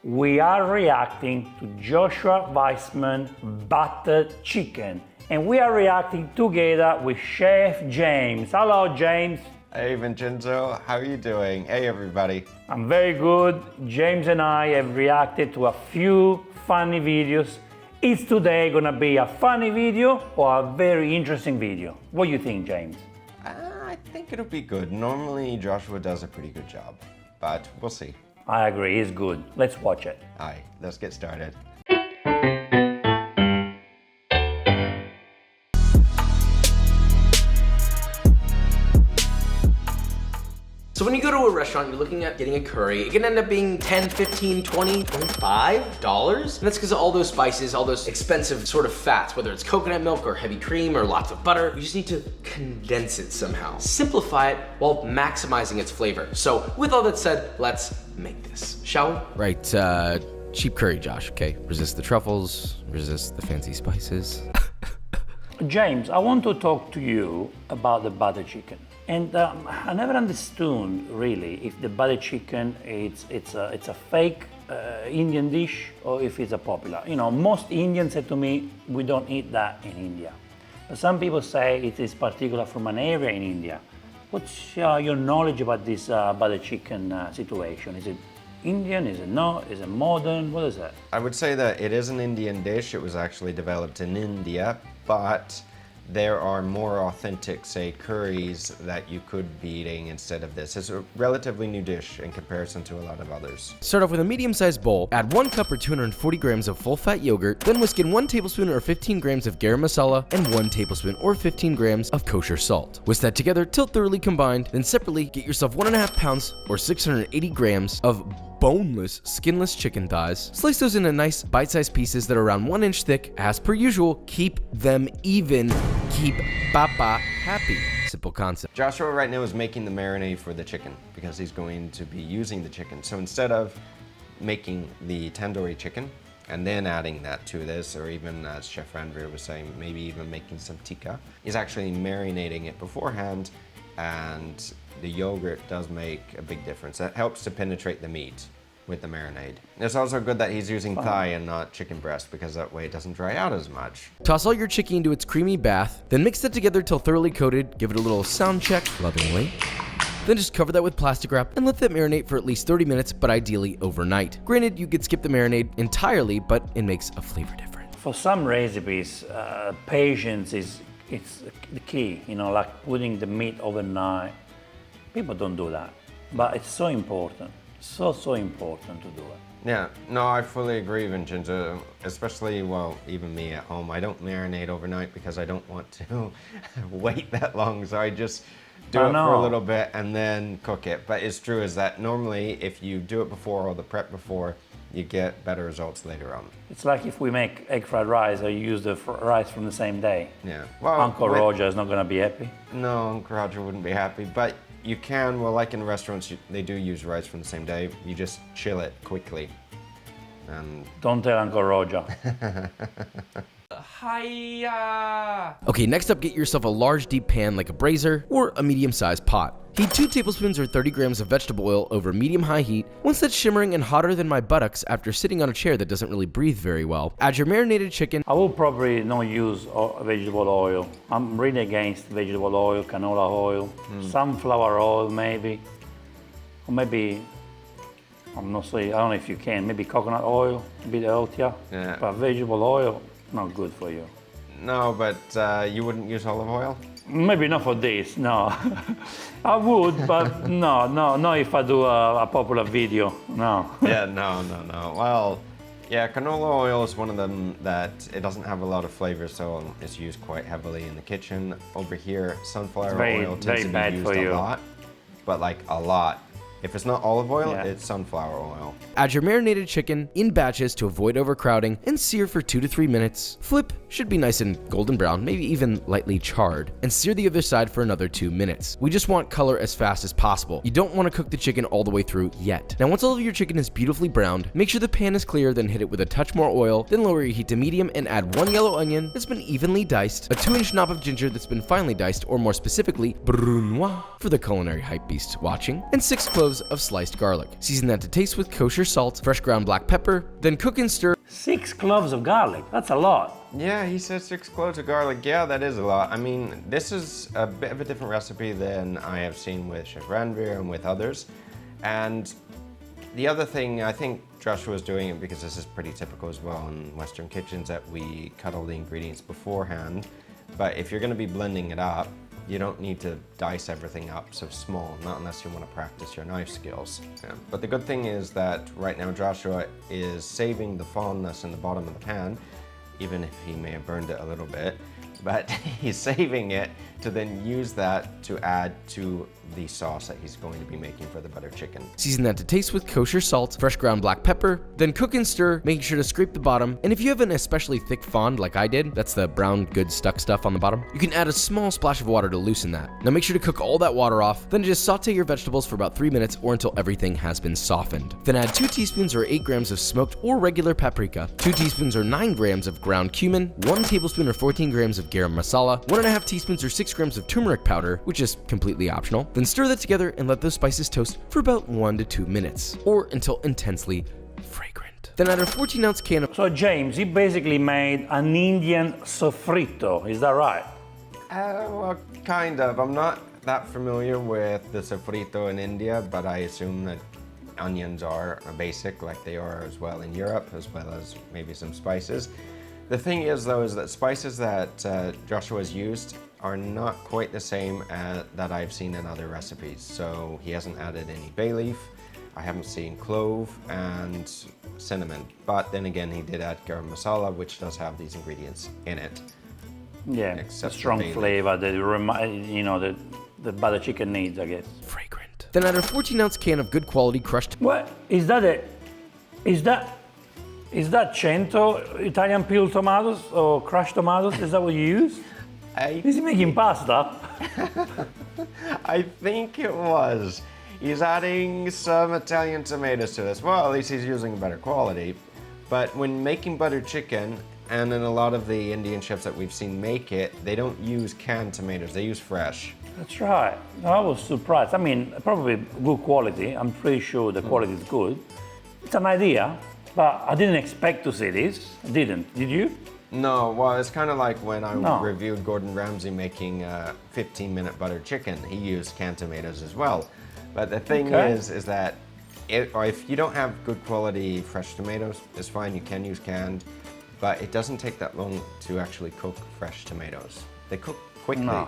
We are reacting to Joshua Weissman butter chicken. And we are reacting together with Chef James. Hello, James. Hey, Vincenzo. How are you doing? Hey, everybody. I'm very good. James and I have reacted to a few funny videos. Is today gonna be a funny video or a very interesting video? What do you think, James? I think it'll be good. Normally, Joshua does a pretty good job, but we'll see. I agree, it's good. Let's watch it. All right, let's get started. So when you go to a restaurant, you're looking at getting a curry, it can end up being $10, $15, $20, $25. And that's because of all those spices, all those expensive sort of fats, whether it's coconut milk or heavy cream or lots of butter. You just need to condense it somehow. Simplify it while maximizing its flavor. So with all that said, let's make this, shall we? Right, cheap curry, Josh, okay? Resist the truffles, resist the fancy spices. James, I want to talk to you about the butter chicken. And I never understood really if the butter chicken it's a fake Indian dish or if it's a popular. You know, most Indians say to me, we don't eat that in India. But some people say it is particular from an area in India. What's your knowledge about this butter chicken situation? Is it Indian? Is it not? Is it modern? What is it? I would say that it is an Indian dish. It was actually developed in India, but there are more authentic, say, curries that you could be eating instead of this. It's a relatively new dish in comparison to a lot of others. Start off with a medium-sized bowl, add 1 cup or 240 grams of full-fat yogurt, then whisk in 1 tablespoon or 15 grams of garam masala and 1 tablespoon or 15 grams of kosher salt. Whisk that together till thoroughly combined, then separately get yourself 1.5 pounds or 680 grams of boneless, skinless chicken thighs. Slice those into nice bite-sized pieces that are around 1 inch thick. As per usual, keep them even. Keep Papa happy. Simple concept. Joshua right now is making the marinade for the chicken because he's going to be using the chicken. So instead of making the tandoori chicken and then adding that to this, or even as Chef Andrea was saying, maybe even making some tikka, he's actually marinating it beforehand, and the yogurt does make a big difference. That helps to penetrate the meat with the marinade. It's also good that he's using thigh and not chicken breast because that way it doesn't dry out as much. Toss all your chicken into its creamy bath, then mix that together till thoroughly coated, give it a little sound check lovingly. Then just cover that with plastic wrap and let that marinate for at least 30 minutes, but ideally overnight. Granted, you could skip the marinade entirely, but it makes a flavor difference. For some recipes, patience is the key, you know, like putting the meat overnight. People don't do that, but it's so important. So important to do it. Yeah, no, I fully agree, Vincenzo. Especially, well, even me at home, I don't marinate overnight because I don't want to wait that long. So I just do it for a little bit and then cook it. But it's true is that normally if you do it before or the prep before, you get better results later on. It's like if we make egg fried rice or you use the rice from the same day. Yeah. Well, Uncle Roger is not gonna be happy. No, Uncle Roger wouldn't be happy, but you can, well, like in restaurants, they do use rice from the same day. You just chill it quickly. Don't tell Uncle Roger. Okay, next up, get yourself a large deep pan like a brazier or a medium-sized pot. Heat 2 tablespoons or 30 grams of vegetable oil over medium-high heat. Once that's shimmering and hotter than my buttocks after sitting on a chair that doesn't really breathe very well, add your marinated chicken. I will probably not use vegetable oil. I'm really against vegetable oil, canola oil, sunflower oil maybe. Or maybe, I'm not saying, I don't know if you can, maybe coconut oil, a bit healthier. Yeah. But vegetable oil, not good for you. No, but you wouldn't use olive oil? Maybe not for this, no. I would, but no if I do a popular video, no. Yeah, no. Well, yeah, canola oil is one of them that it doesn't have a lot of flavor, so it's used quite heavily in the kitchen. Over here, sunflower oil tends to be used a lot, but like a lot. If it's not olive oil, it's sunflower oil. Add your marinated chicken in batches to avoid overcrowding and sear for 2 to 3 minutes. Flip, should be nice and golden brown, maybe even lightly charred, and sear the other side for another 2 minutes. We just want color as fast as possible. You don't want to cook the chicken all the way through yet. Now once all of your chicken is beautifully browned, make sure the pan is clear, then hit it with a touch more oil, then lower your heat to medium and add 1 yellow onion that's been evenly diced, a 2-inch knob of ginger that's been finely diced, or more specifically, brunoise for the culinary hype beasts watching, and 6 cloves cloves of sliced garlic. Season that to taste with kosher salt, fresh ground black pepper, then cook and stir. 6 cloves of garlic, that's a lot. Yeah, he said 6 cloves of garlic. Yeah, that is a lot. I mean, this is a bit of a different recipe than I have seen with Chef Ranveer and with others. And the other thing, I think Joshua's doing it because this is pretty typical as well in Western kitchens, that we cut all the ingredients beforehand. But if you're going to be blending it up, you don't need to dice everything up so small, not unless you want to practice your knife skills. Yeah. But the good thing is that right now Joshua is saving the fondness in the bottom of the pan, even if he may have burned it a little bit, but he's saving it to then use that to add to the sauce that he's going to be making for the butter chicken. Season that to taste with kosher salt, fresh ground black pepper, then cook and stir, making sure to scrape the bottom. And if you have an especially thick fond like I did, that's the brown good stuck stuff on the bottom, you can add a small splash of water to loosen that. Now make sure to cook all that water off, then just saute your vegetables for about 3 minutes or until everything has been softened. Then add 2 teaspoons or 8 grams of smoked or regular paprika, 2 teaspoons or 9 grams of ground cumin, 1 tablespoon or 14 grams of garam masala, 1.5 teaspoons or 6 grams of turmeric powder, which is completely optional. Then stir that together and let those spices toast for about 1 to 2 minutes, or until intensely fragrant. Then add a 14-ounce can of... So James, he basically made an Indian sofrito, is that right? Well, kind of. I'm not that familiar with the sofrito in India, but I assume that onions are basic like they are as well in Europe, as well as maybe some spices. The thing is, though, is that spices that Joshua's used are not quite the same that I've seen in other recipes. So he hasn't added any bay leaf, I haven't seen clove and cinnamon. But then again, he did add garam masala, which does have these ingredients in it. Yeah, Except a strong the bay leaf. flavor that the butter chicken needs, I guess. fragrant. Then add a 14-ounce can of good quality crushed... What is that? Is that cento Italian peeled tomatoes or crushed tomatoes? Is that what you use? Is he making pasta? I think it was. He's adding some Italian tomatoes to this. Well, at least he's using better quality. But when making butter chicken, and in a lot of the Indian chefs that we've seen make it, they don't use canned tomatoes, they use fresh. That's right. I was surprised. I mean, probably good quality. I'm pretty sure the quality is good. It's an idea, but I didn't expect to see this. I didn't. Did you? No, well, it's kind of like when I reviewed Gordon Ramsay making 15-minute butter chicken. He used canned tomatoes as well. But the thing is that if you don't have good quality fresh tomatoes, it's fine, you can use canned, but it doesn't take that long to actually cook fresh tomatoes. They cook quickly,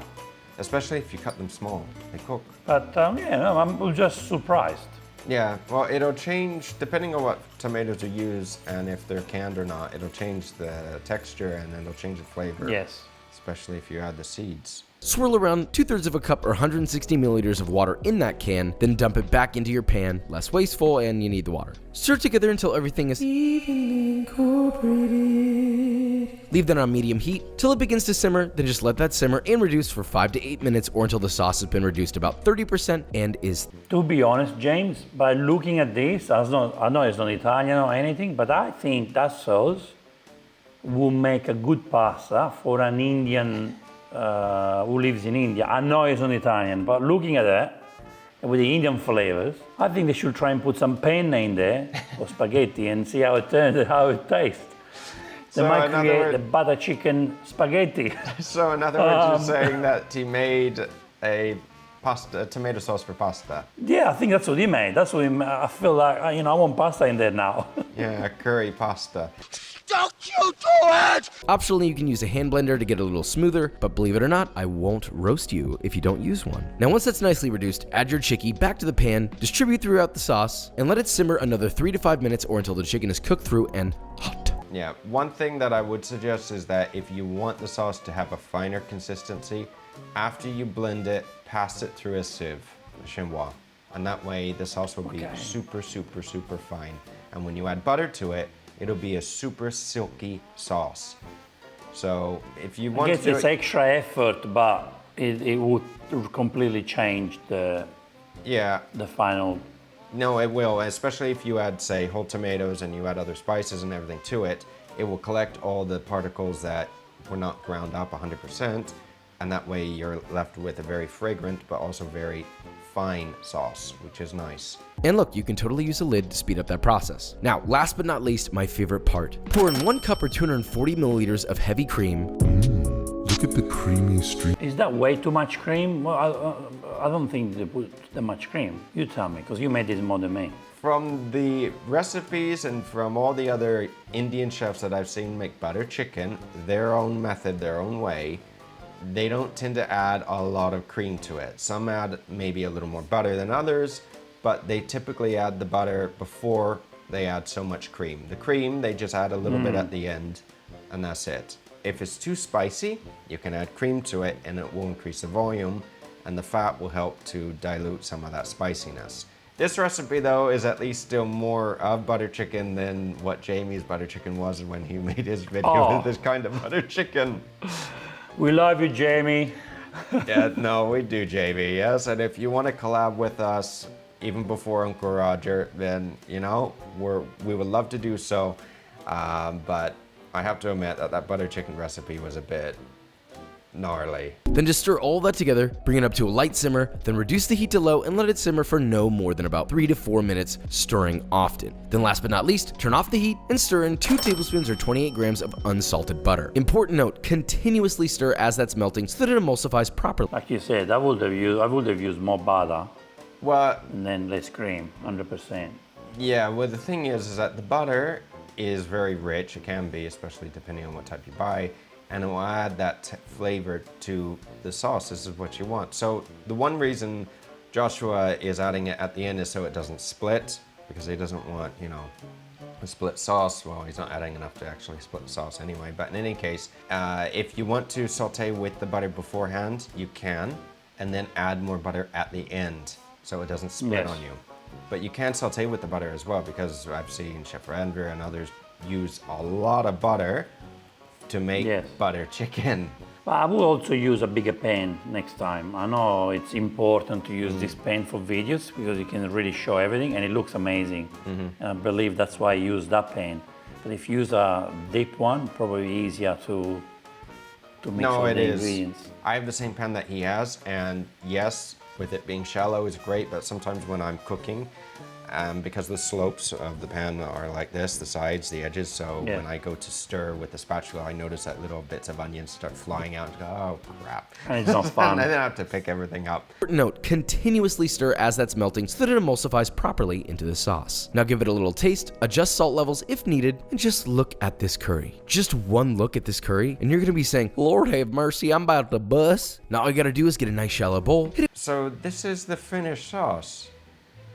especially if you cut them small. They cook. But yeah, no, I'm just surprised. Yeah, well, it'll change depending on what tomatoes you use and if they're canned or not. It'll change the texture and it'll change the flavor. Yes. Especially if you add the seeds. Swirl around 2/3 of a cup or 160 milliliters of water in that can, then dump it back into your pan. Less wasteful, and you need the water. Stir together until everything is evenly incorporated. Leave that on medium heat till it begins to simmer, then just let that simmer and reduce for 5 to 8 minutes or until the sauce has been reduced about 30% and is... To be honest, James, by looking at this, I know it's not Italian or anything, but I think that sauce will make a good pasta for an Indian who lives in India. I know it's not Italian, but looking at it, with the Indian flavors, I think they should try and put some penne in there, or spaghetti, and see how it turns, how it tastes. They might create the butter chicken spaghetti. So in other words, you're saying that he made a tomato sauce for pasta. Yeah, I think that's what he made. That's what I feel like, I want pasta in there now. Yeah, curry pasta. Don't you do it! Optionally, you can use a hand blender to get a little smoother, but believe it or not, I won't roast you if you don't use one. Now, once that's nicely reduced, add your chicky back to the pan, distribute throughout the sauce, and let it simmer another 3 to 5 minutes or until the chicken is cooked through and hot. Yeah, one thing that I would suggest is that if you want the sauce to have a finer consistency, after you blend it, pass it through a sieve, a chinois. And that way the sauce will be super, super, super fine. And when you add butter to it, it'll be a super silky sauce. So if you want I guess it's extra effort, but it would completely change the final. No, it will, especially if you add, say, whole tomatoes and you add other spices and everything to it. It will collect all the particles that were not ground up 100%, and that way you're left with a very fragrant but also very fine sauce, which is nice. And look, you can totally use a lid to speed up that process. Now, last but not least, my favorite part. Pour in 1 cup or 240 milliliters of heavy cream. Look at the creamy streak. Is that way too much cream? Well, I don't think they put that much cream. You tell me, because you made this more than me. From the recipes and from all the other Indian chefs that I've seen make butter chicken, their own method, their own way, they don't tend to add a lot of cream to it. Some add maybe a little more butter than others, but they typically add the butter before they add so much cream. The cream, they just add a little bit at the end, and that's it. If it's too spicy, you can add cream to it and it will increase the volume, and the fat will help to dilute some of that spiciness. This recipe though is at least still more of butter chicken than what Jamie's butter chicken was when he made his video with this kind of butter chicken. We love you, Jamie. Yeah, no, we do, Jamie, yes. And if you want to collab with us even before Uncle Roger, then, you know, we would love to do so. But I have to admit that that butter chicken recipe was a bit gnarly. Then just stir all that together, bring it up to a light simmer, then reduce the heat to low and let it simmer for no more than about 3 to 4 minutes, stirring often. Then last but not least, turn off the heat and stir in 2 tablespoons or 28 grams of unsalted butter. Important note, continuously stir as that's melting so that it emulsifies properly. Like you said, I would have used more butter Well, and then less cream, 100%. yeah, well, the thing is that the butter is very rich. It can be, especially depending on what type you buy. And it will add that flavor to the sauce. This is what you want. So the one reason Joshua is adding it at the end is so it doesn't split, because he doesn't want, you know, a split sauce. Well, he's not adding enough to actually split the sauce anyway. But in any case, if you want to saute with the butter beforehand, you can, and then add more butter at the end so it doesn't split on you. But you can saute with the butter as well, because I've seen Chef Andrew and others use a lot of butter to make butter chicken. But I will also use a bigger pan next time. I know it's important to use this pan for videos because you can really show everything and it looks amazing. And I believe that's why I use that pan. But if you use a deep one, probably easier to mix all the ingredients. I have the same pan that he has, and yes, with it being shallow is great, but sometimes when I'm cooking, because the slopes of the pan are like this, the sides, the edges, so when I go to stir with the spatula, I notice that little bits of onions start flying out and go, oh crap. And it's not fun. And then I have to pick everything up. Note, continuously stir as that's melting so that it emulsifies properly into the sauce. Now give it a little taste, adjust salt levels if needed, and just look at this curry. Just one look at this curry, and you're gonna be saying, Lord have mercy, I'm about to bust. Now all you gotta do is get a nice shallow bowl. So this is the finished sauce.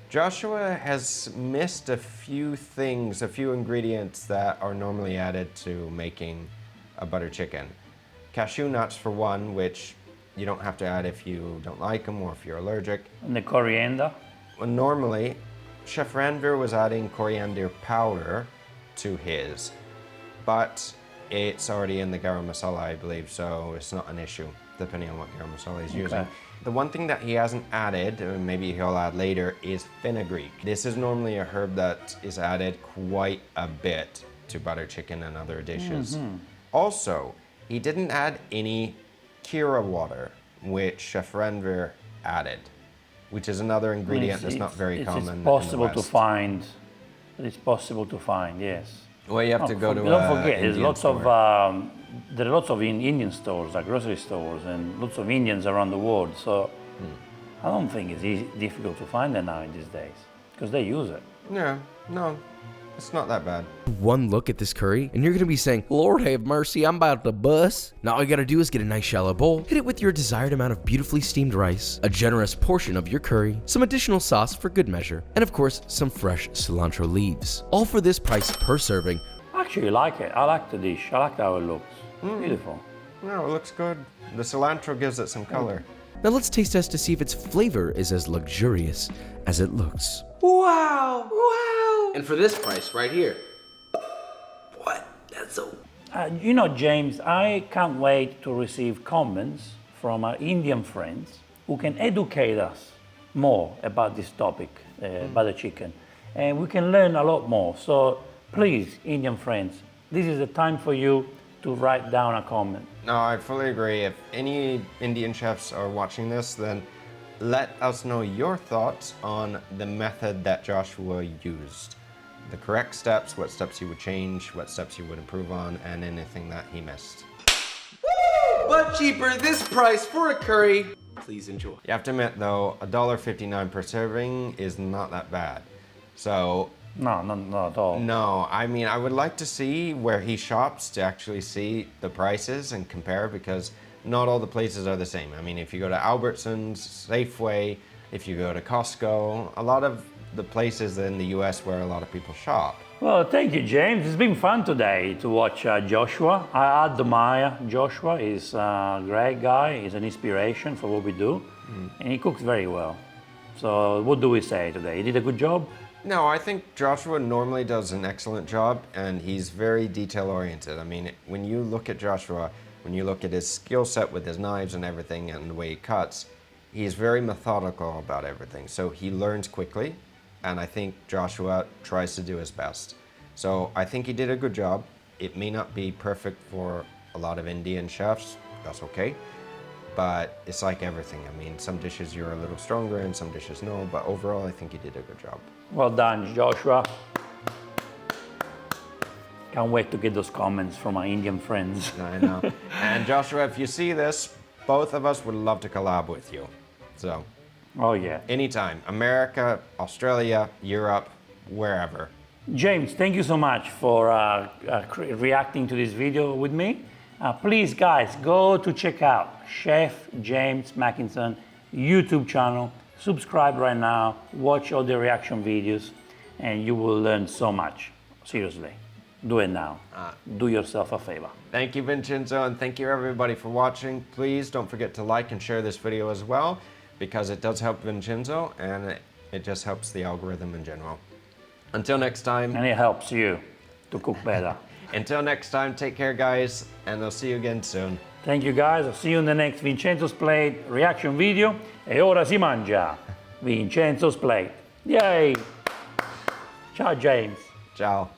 Joshua has missed a few things, a few ingredients that are normally added to making a butter chicken. Cashew nuts for one, which you don't have to add if you don't like them or if you're allergic. And the coriander. Well, normally, Chef Ranveer was adding coriander powder to his, but it's already in the garam masala, I believe, so it's not an issue, depending on what garam masala he's using. The one thing that he hasn't added, or maybe he'll add later, is fenugreek. This is normally a herb that is added quite a bit to butter chicken and other dishes. Also, he didn't add any kira water, which Chef Ranveer added, which is another ingredient that's not very common. It's possible to find. It's possible to find, yes. Well, you have to go to don't forget, there's Indian lots store. of there are lots of Indian stores, like grocery stores, and lots of Indians around the world. So I don't think it's difficult to find them now in these days because they use it. Yeah, no, it's not that bad. One look at this curry, and you're gonna be saying, Lord have mercy, I'm about to bust. Now all you gotta do is get a nice shallow bowl, hit it with your desired amount of beautifully steamed rice, a generous portion of your curry, some additional sauce for good measure, and of course, some fresh cilantro leaves. All for this price per serving. I actually like it. I like the dish. I like how it looks. Beautiful. No, it looks good. The cilantro gives it some color. Now let's taste test to see if its flavor is as luxurious as it looks. Wow! Wow! And for this price right here. What? That's so... You know, James, I can't wait to receive comments from our Indian friends who can educate us more about this topic, butter chicken. And we can learn a lot more. So please, Indian friends, this is the time for you to write down a comment. No, I fully agree. If any Indian chefs are watching this, then let us know your thoughts on the method that Joshua used. The correct steps, what steps he would change, what steps he would improve on, and anything that he missed. But cheaper, this price for a curry. Please enjoy. You have to admit though, $1.59 per serving is not that bad. So, No, not at all. no, I mean, I would like to see where he shops to actually see the prices and compare, because not all the places are the same. I mean, if you go to Albertsons, Safeway, if you go to Costco, a lot of the places in the US where a lot of people shop. Well, thank you, James. It's been fun today to watch Joshua. I admire Joshua. He's a great guy. He's an inspiration for what we do. And he cooks very well. So what do we say today? He did a good job? No, I think Joshua normally does an excellent job, and he's very detail-oriented. I mean, when you look at Joshua, when you look at his skill set with his knives and everything and the way he cuts, he's very methodical about everything. So he learns quickly, and I think Joshua tries to do his best. So I think he did a good job. It may not be perfect for a lot of Indian chefs, that's okay. But it's like everything. I mean, some dishes you're a little stronger and some dishes no, but overall I think he did a good job. Well done, Joshua. Can't wait to get those comments from my Indian friends. I know. And Joshua, if you see this, both of us would love to collab with you. So, Oh yeah. anytime. America, Australia, Europe, wherever. James, thank you so much for reacting to this video with me. Please, guys, go to check out Chef James Mackinson YouTube channel. Subscribe right now, watch all the reaction videos, and you will learn so much. Seriously, do it now. Do yourself a favor. Thank you, Vincenzo, and thank you everybody for watching. Please don't forget to like and share this video as well, because it does help Vincenzo, and it just helps the algorithm in general. Until next time. And it helps you to cook better. Until next time, take care, guys, and I'll see you again soon. Thank you, guys. I'll see you in the next Vincenzo's Plate reaction video. E ora si mangia. Vincenzo's Plate. Yay! Ciao, James. Ciao.